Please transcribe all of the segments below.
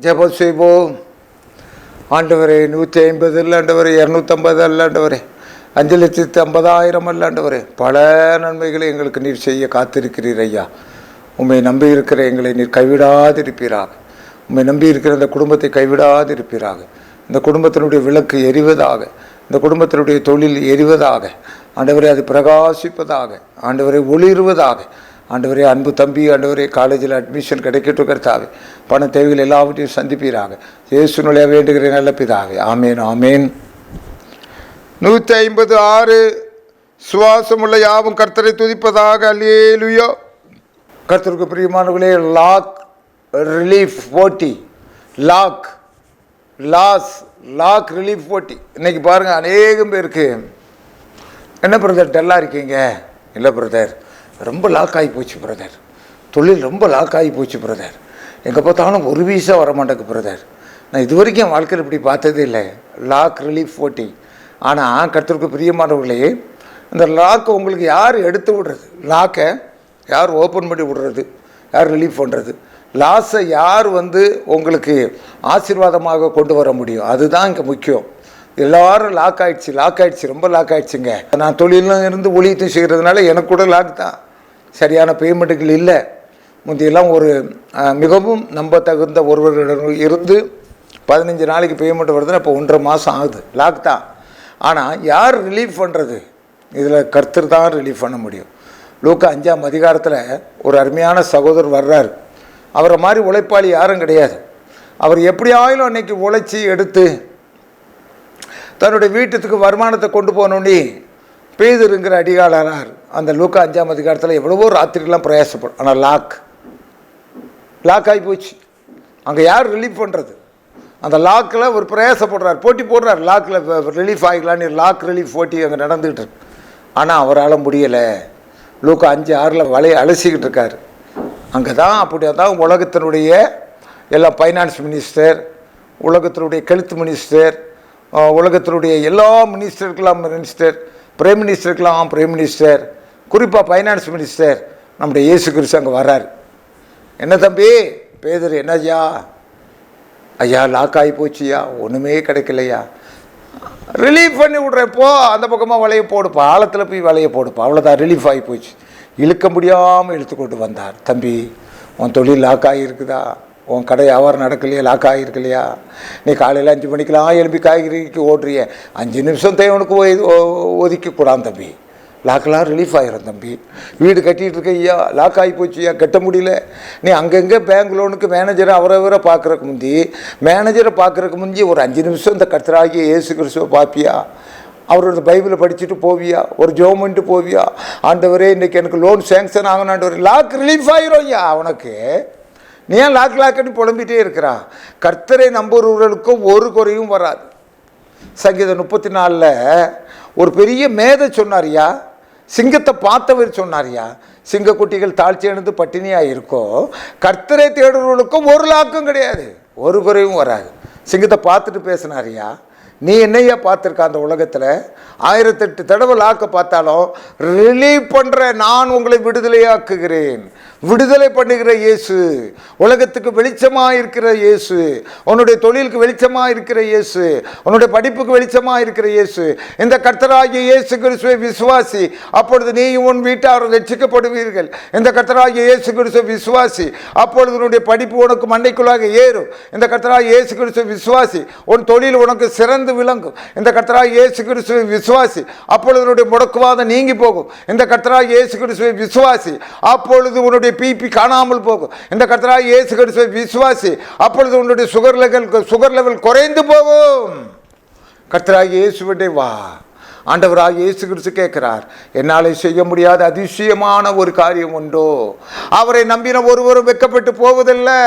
ஜெபம் செய்வோம். ஆண்டவரே, 150 இல்லை ஆண்டவரே, 250 அல்ல ஆண்டவரே, 5,50,000 அல்ல ஆண்டவரே, பல நன்மைகளை எங்களுக்கு நீர் செய்ய காத்திருக்கிறீர் ஐயா. உம்மை நம்பி இருக்கிற எங்களை நீர் கைவிடாதிருப்பீராக. உம்மை நம்பி இருக்கிற இந்த குடும்பத்தை கைவிடாதிருப்பீராக. இந்த குடும்பத்தினுடைய விளக்கு எரிவதாக, இந்த குடும்பத்தினுடைய தொழில் எரிவதாக ஆண்டவரே, அது பிரகாசிப்பதாக ஆண்டவரை, ஒளிருவதாக ஆண்டவரே. அன்பு தம்பி ஆண்டவரே, காலேஜில் அட்மிஷன் கிடைக்கட்டும் கர்த்தாவே. பண தேவைகள் எல்லாவற்றையும் சந்திப்பீராக. இயேசுவிலே வேண்டுகிறேன் நல்ல பிதாவே, ஆமேன் ஆமேன். 156 சுவாசமுள்ள யாவும் கர்த்தரை துதிப்பதாக. அல்லேலூயா. கர்த்தருக்கு பிரியமானவர்களே, லாக் ரிலீஃப் போட்டி, லாக் ரிலீஃப் போட்டி இன்னைக்கு பாருங்கள். அநேகம் பேருக்கு என்ன பிரதர் டல்லாக இருக்கீங்க? இல்லை பிரதர், ரொம்ப லாக் ஆகி போச்சு பிரதர், தொழில் ரொம்ப லாக் ஆகி போச்சு பிரதர், எங்கே பார்த்தாலும் ஒரு வீசா வர மாட்டேங்க பிரதர். நான் இது வரைக்கும் என் வாழ்க்கையில் இப்படி பார்த்ததே இல்லை. லாக் ரிலீஃப் போட்டி. ஆனால் கர்த்தருக்கு பிரியமானவர்களே, இந்த லாக்கை உங்களுக்கு யார் எடுத்து விடுறது? லாக்கை யார் ஓப்பன் பண்ணி விடுறது? யார் ரிலீஃப் பண்ணுறது? லாஸை யார் உங்களுக்கு ஆசீர்வாதமாக கொண்டு வர முடியும்? அதுதான் இங்கே முக்கியம். எல்லோரும் லாக் ஆகிடுச்சு, ரொம்ப லாக் ஆகிடுச்சுங்க. நான் தொழிலும் இருந்து ஊழியத்தையும் செய்கிறதுனால எனக்கு கூட லாக் தான். சரியான பேமெண்ட்டுகள் இல்லை. முந்தையெல்லாம் ஒரு மிகவும் நம்ப தகுந்த ஒருவரிடம் இருந்து 15 நாளைக்கு பேமெண்ட் வருதுன்னா இப்போ 1.5 மாதம் ஆகுது. லாக் தான். ஆனால் யார் ரிலீஃப் பண்ணுறது? இதில் கர்த்தர் தான் ரிலீஃப் பண்ண முடியும். லூக்கா 5ஆம் அதிகாரத்தில் ஒரு அருமையான சகோதரர் வர்றார். அவரை மாதிரி உழைப்பாளி யாரும் கிடையாது. அவர் எப்படி ஆயிலும் அன்னைக்கு உழைச்சி எடுத்து தன்னுடைய வீட்டுக்கு வருமானத்தை கொண்டு போனோன்னே பேதுருங்கிற அடிகாளரார் அந்த லூக்கா 5ஆம் அதிகாரத்தில் எவ்வளவோ ராத்திரிலாம் பிரயாசப்படும். ஆனால் லாக் ஆகி போச்சு. அங்கே யார் ரிலீஃப் பண்ணுறது? அந்த லாக்கில் ஒரு பிரயாசப்படுறார், போட்டி போடுறார். லாக்கில் ரிலீஃப் ஆகிக்கலான்னு லாக் ரிலீஃப் போட்டி அங்கே நடந்துக்கிட்டு இருக்கு. ஆனால் அவரால் முடியலை. லூக்கா 5:6 வலையை அலசிக்கிட்டு இருக்கார். அங்கே தான் அப்படியே தான் உலகத்தினுடைய எல்லா ஃபைனான்ஸ் மினிஸ்டர், உலகத்தினுடைய ஹெல்த் மினிஸ்டர், உலகத்தினுடைய எல்லா மினிஸ்டருக்கெல்லாம் மினிஸ்டர், பிரைம் மினிஸ்டருக்கெல்லாம் பிரைம் மினிஸ்டர், குறிப்பாக ஃபைனான்ஸ் மினிஸ்டர் நம்முடைய இயேசு கிறிஸ்து அங்கே வர்றார். என்ன தம்பி பேதுரு, என்னய்யா? ஐயா லாக் ஆகி போச்சுயா, ஒன்றுமே கிடைக்கலையா, ரிலீஃப் பண்ணி விட்றப்போ அந்த பக்கமாக வலையை போடுப்பா, ஆழத்தில் போய் வலையை போடுப்பா, அவ்வளோதான், ரிலீஃப் ஆகி போச்சு. இழுக்க முடியாமல் இழுத்து கொண்டு வந்தார். தம்பி, உன் தொழில் லாக் ஆகியிருக்குதா? உன் கடை வியாபாரம் நடக்கலையா? லாக் ஆகியிருக்கலையா? நீ காலையில் 5 மணிக்கெலாம் எழுப்பி காய்கறிக்கு ஓடுறிய, 5 நிமிஷம் தேவனுக்கு ஒதுக்கக்கூடாது தம்பி. லாக்கெல்லாம் ரிலீஃப் ஆகிரும் தம்பி. வீடு கட்டிகிட்டு இருக்க ஐயா, லாக் ஆகி போச்சுயா, கட்ட முடியல. நீ அங்கங்கே பேங்க் லோனுக்கு மேனேஜரை அவரை பார்க்குறக்கு முந்தி ஒரு 5 நிமிஷம் இந்த கர்த்தராகிய இயேசு கிறிஸ்துவை பார்ப்பியா? அவரோட பைபிளை படிச்சுட்டு போவியா? ஒரு ஜெபம் பண்ணிட்டு போவியா? ஆண்டவரே இன்றைக்கி எனக்கு லோன் சேங்ஷன் ஆகணும் ஆண்டவரே. லாக் ரிலீஃப் ஆகிரும் ஐயா அவனுக்கு. நீ ஏன் லாக்குன்னு புலம்பிகிட்டே இருக்கிறான்? கர்த்தரை நம்புறவர்களுக்கும் ஒரு குறையும் வராது. சங்கீதம் 34 ஒரு பெரிய மேதை சொன்னாரியா, சிங்கத்தை பார்த்தவர் சொன்னாரியா, சிங்கக்குட்டிகள் தாழ்ச்சி அடைந்து பட்டினியாக இருக்கோ, கர்த்தரை தேடுறவர்களுக்கும் ஒரு லாக்கும் கிடையாது, ஒரு குறையும் வராது. சிங்கத்தை பார்த்துட்டு பேசினாரியா. நீ என்னையா பார்த்துருக்க? அந்த உலகத்தில் 1008 தடவை லாக்க பார்த்தாலும் ரிலீவ் பண்ணுற நான் உங்களை விடுதலையாக்குகிறேன். விடுதலை பண்ணுகிற இயேசு, உலகத்துக்கு வெளிச்சமாக இருக்கிற இயேசு, உன்னுடைய தொழிலுக்கு வெளிச்சமாக இருக்கிற இயேசு, உன்னுடைய படிப்புக்கு வெளிச்சமாக இருக்கிற இயேசு, இந்த கர்த்தராகிய இயேசு கிறிஸ்துவை விசுவாசி, அப்பொழுது நீயும் உன் வீட்டார் ரட்சிக்கப்படுவீர்கள். இந்த கர்த்தராகிய இயேசு கிறிஸ்துவை விசுவாசி, அப்பொழுது உன்னுடைய படிப்பு உனக்கு மண்டைக்குள்ளாக ஏறும். இந்த கர்த்தராகிய இயேசு கிறிஸ்துவை விசுவாசி, உன் தொழில் உனக்கு சிறந்து விளங்கும். இந்த கர்த்தராகிய இயேசு கிறிஸ்துவை விசுவாசி, அப்பொழுது உன்னுடைய முடக்குவாதம் நீங்கி போகும். இந்த கர்த்தராகிய இயேசு கிறிஸ்துவை விசுவாசி, அப்பொழுது உன்னுடைய பிபி காணாமல் போகும். இந்த கர்த்தராகிய இயேசு கிறிஸ்துவை விசுவாசி, அப்பொழுது உன்னுடைய சுகர் லெவல் குறைந்து போகும். கர்த்தராகிய இயேசுவிடே வா. ஆண்டவராகிய இயேசு கிறிஸ்து கேட்கிறார், என்னாலே செய்ய முடியாத அதிசயமான ஒரு காரியம் உண்டோ? அவரை நம்பின ஒருவரும் வெட்கப்பட்டு போவதில்லை.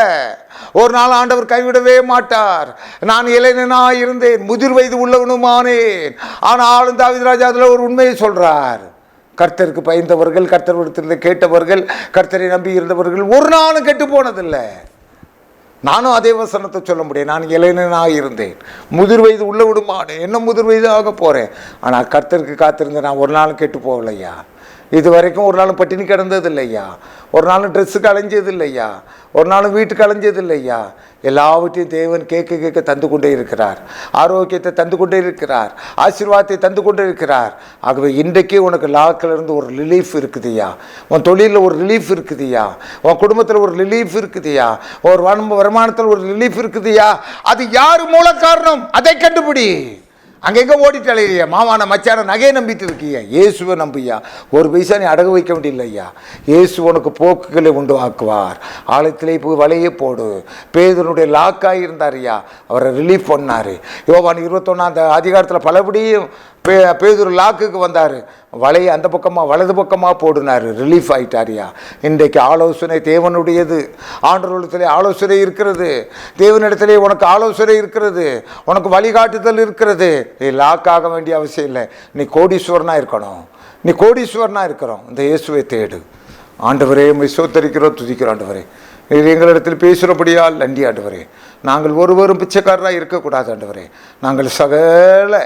ஒரு நாள் ஆண்டவர் கைவிடவே மாட்டார். நான் இளைஞனாய் இருந்தேன், முதிர் வயது உள்ளவனுமானேன். ஆனாலும் தாவீது ராஜா அதில் ஒரு உண்மையை சொல்றார். கர்த்தருக்கு பயந்தவர்கள், கர்த்தரிடத்தில் கேட்டவர்கள், கர்த்தரை நம்பி இருந்தவர்கள் ஒரு நாளும் கெட்டு போனதில்லை. நானும் அதே வசனத்தை சொல்ல முடியும். நான் இளைஞனாக இருந்தேன், முதிர் வயது உள்ள விடுமானே, என்ன முதிர் வயது ஆக போகிறேன். ஆனால் கர்த்தருக்கு காத்திருந்தேன், நான் ஒரு நாளும் கெட்டு போகலையா. இது வரைக்கும் ஒரு நாளும் பட்டினி கிடந்தது இல்லையா, ஒரு நாளும் ட்ரெஸ்ஸுக்கு அலைஞ்சது இல்லையா, ஒரு நாளும் வீட்டுக்கு அலைஞ்சது இல்லையா. எல்லாவற்றையும் தேவன் கேட்க கேட்க தந்து கொண்டே இருக்கிறார். ஆரோக்கியத்தை தந்து கொண்டே இருக்கிறார், ஆசீர்வாதத்தை தந்து கொண்டே இருக்கிறார். ஆகவே இன்றைக்கே உனக்கு லாக்கிலிருந்து ஒரு ரிலீஃப் இருக்குதுயா, உன் தொழிலில் ஒரு ரிலீஃப் இருக்குதுயா, உன் குடும்பத்தில் ஒரு ரிலீஃப் இருக்குதுயா, ஒரு வருமானத்தில் ஒரு ரிலீஃப் இருக்குதுயா. அது யார் மூல காரணம் அதை கண்டுபிடி. அங்கெங்கே ஓடிட்டாலையா, மாவான மச்சான நகையை நம்பிட்டு இருக்கியா, இயேசுவை நம்பியா. ஒரு பைசா நீ அடகு வைக்க முடியலையா. இயேசு உனக்கு போக்குகளை உண்டுவாக்குவார். ஆழத்திலே போய் வலையை போடு. பேதுருனுடைய லாக்காக இருந்தாரியா, அவரை ரிலீஃப் பண்ணார். யோவான் 21 அதிகாரத்தில் பலபடியும் பேதுரு லாக்குக்கு வந்தார். வலையை அந்த பக்கமாக வலது பக்கமாக போடுனார், ரிலீஃப் ஆகிட்டாரியா. இன்றைக்கு ஆலோசனை தேவனுடையது. ஆண்டவரிடத்திலே ஆலோசனை இருக்கிறது, தேவனிடத்திலே உனக்கு ஆலோசனை இருக்கிறது, உனக்கு வழிகாட்டுதல் இருக்கிறது. நீ லாக்காக வேண்டிய அவசியம் இல்லை. நீ கோடீஸ்வரனாக இருக்கணும், நீ கோடீஸ்வரனாக இருக்கிறோம். இந்த இயேசுவை தேடு. ஆண்டவரே உம்மை ஸ்தோத்திரிக்கிறோம், துதிக்கிறோம். ஆண்டவரே இது எங்களிடத்தில் பேசுகிறபடியால் நன்றி ஆண்டவரே. நாங்கள் ஒருவரும் பிச்சைக்காரராக இருக்கக்கூடாது ஆண்டவரே. நாங்கள் சகல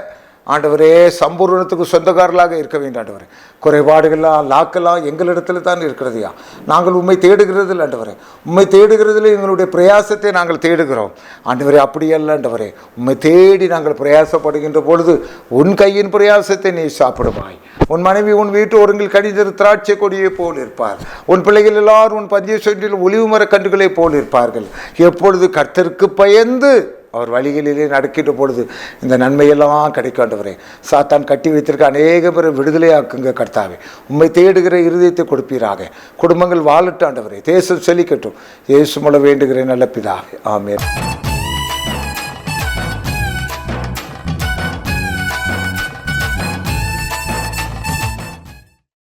ஆண்டவரே சம்பூர்ணத்துக்கு சொந்தக்காரர்களாக இருக்க வேண்டும் ஆண்டவரே. குறைபாடுகள்லாம் லாக்கெல்லாம் எங்களிடத்தில் தான் இருக்கிறதையா. நாங்கள் உண்மை தேடுகிறதில்லை ஆண்டவரே. உண்மை தேடுகிறதில் எங்களுடைய பிரயாசத்தை நாங்கள் தேடுகிறோம் ஆண்டவரே. அப்படியல்ல ஆண்டவரே, உண்மை தேடி நாங்கள் பிரயாசப்படுகின்ற பொழுது உன் கையின் பிரயாசத்தை நீ சாப்பிடுவாய். உன் மனைவி உன் வீட்டு ஒருங்கில் கடிதர் திராட்சை கொடியை போல் இருப்பார். உன் பிள்ளைகள் எல்லாரும் உன் பந்திய சொன்னில் ஒளிவு மர கன்றுகளை போல் இருப்பார்கள். எப்பொழுது கர்த்தருக்கு பயந்து அவர் வழிகளிலே நடக்கின்ற பொழுது இந்த நன்மையெல்லாம் கிடைக்காண்டவரே. சாத்தான் கட்டி வைத்திருக்க அநேக பேரை விடுதலையாக்குங்க கர்த்தாவே. உம்மை தேடுகிற இருதயத்தை கொடுப்பீராக. குடும்பங்கள் வாழட்டாண்டவரே, தேசம் செழிக்கட்டும். இயேசு மூலம் வேண்டுகிறேன் நல்ல பிதாவே, ஆமென்.